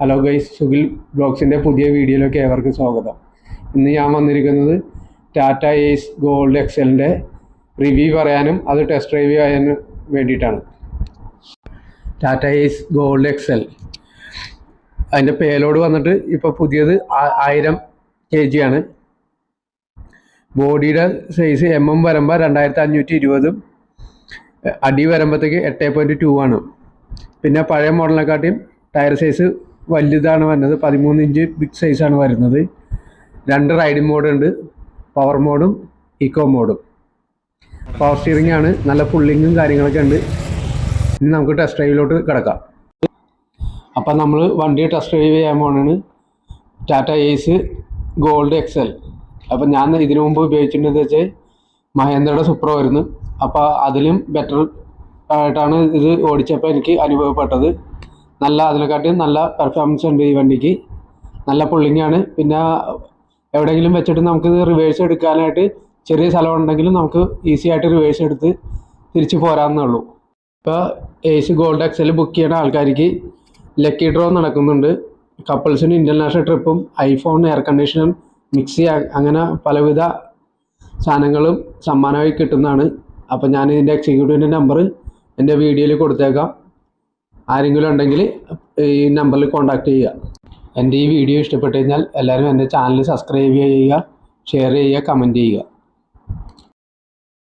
Hello guys, Sukhil ബ്ലോഗ്സിൻ്റെ പുതിയ വീഡിയോയിലേക്ക് ഏവർക്കും സ്വാഗതം. ഇന്ന് ഞാൻ വന്നിരിക്കുന്നത് ടാറ്റ ഏസ് ഗോൾഡ് എക്സലിൻ്റെ റിവ്യൂ പറയാനും അത് ടെസ്റ്റ് ഡ്രൈവ് ചെയ്യാനും വേണ്ടിയിട്ടാണ്. ടാറ്റ ഏസ് ഗോൾഡ് എക്സൽ അതിൻ്റെ പേലോഡ് വന്നിട്ട് ഇപ്പോൾ പുതിയത് 1000 kg ആണ്. ബോഡിയുടെ സൈസ് വരുമ്പോൾ 2520, അടി വരുമ്പോഴത്തേക്ക് 8.2 ആണ്. പിന്നെ പഴയ മോഡലിനെക്കാട്ടിയും ടയർ സൈസ് വലുതാണ് വരുന്നത്, 13 ഇഞ്ച് ബിഗ് സൈസാണ് വരുന്നത്. 2 റൈഡിങ് മോഡ് ഉണ്ട്, പവർ മോഡും ഇക്കോ മോഡും. പവർ സ്റ്റിയറിംഗ് ആണ്, നല്ല പുള്ളിങ്ങും കാര്യങ്ങളൊക്കെ ഉണ്ട്. ഇനി നമുക്ക് ടെസ്റ്റ് ഡ്രൈവിലോട്ട് കിടക്കാം. അപ്പം നമ്മൾ വണ്ടി ടെസ്റ്റ് ഡ്രൈവ് ചെയ്യാൻ പോകുന്നതാണ് ടാറ്റ ഏസ് ഗോൾഡ് എക്സൽ. അപ്പം ഞാൻ ഇതിനു മുമ്പ് ഉപയോഗിച്ചിട്ടുണ്ടെന്ന് വെച്ചാൽ മഹേന്ദ്രയുടെ സൂപ്ര വരുന്നു. അപ്പോൾ അതിലും ബെറ്റർ ആയിട്ടാണ് ഇത് ഓടിച്ചപ്പോൾ എനിക്ക് അനുഭവപ്പെട്ടത്. അതിനെക്കാട്ടിയും നല്ല പെർഫോമൻസ് ഉണ്ട് ഈ വണ്ടിക്ക്. നല്ല പുള്ളിങ്ങാണ്. പിന്നെ എവിടെയെങ്കിലും വെച്ചിട്ട് നമുക്കിത് റിവേഴ്സ് എടുക്കാനായിട്ട് ചെറിയ സ്ഥലം ഉണ്ടെങ്കിലും നമുക്ക് ഈസി ആയിട്ട് റിവേഴ്സ് എടുത്ത് തിരിച്ച് പോരാമെന്നേ ഉള്ളൂ. ഇപ്പോൾ ഏസ് ഗോൾഡ് എക്സൽ ബുക്ക് ചെയ്യുന്ന ആൾക്കാർക്ക് ലക്കി ഡ്രോ നടക്കുന്നുണ്ട്. കപ്പിൾസിന് ഇൻ്റർനാഷണൽ ട്രിപ്പും ഐഫോൺ, എയർ കണ്ടീഷനും, മിക്സി, അങ്ങനെ പലവിധ സാധനങ്ങളും സമ്മാനമായി കിട്ടുന്നതാണ്. അപ്പോൾ ഞാൻ ഇതിൻ്റെ എക്സിക്യൂട്ടീവിൻ്റെ നമ്പർ എൻ്റെ വീഡിയോയിൽ കൊടുത്തേക്കാം. ആരെങ്കിലും ഉണ്ടെങ്കിൽ ഈ നമ്പറിൽ കോൺടാക്റ്റ് ചെയ്യുക. എൻ്റെ ഈ വീഡിയോ ഇഷ്ടപ്പെട്ടു കഴിഞ്ഞാൽ എല്ലാവരും എൻ്റെ ചാനൽ സബ്സ്ക്രൈബ് ചെയ്യുക, ഷെയർ ചെയ്യുക, കമൻറ്റ് ചെയ്യുക.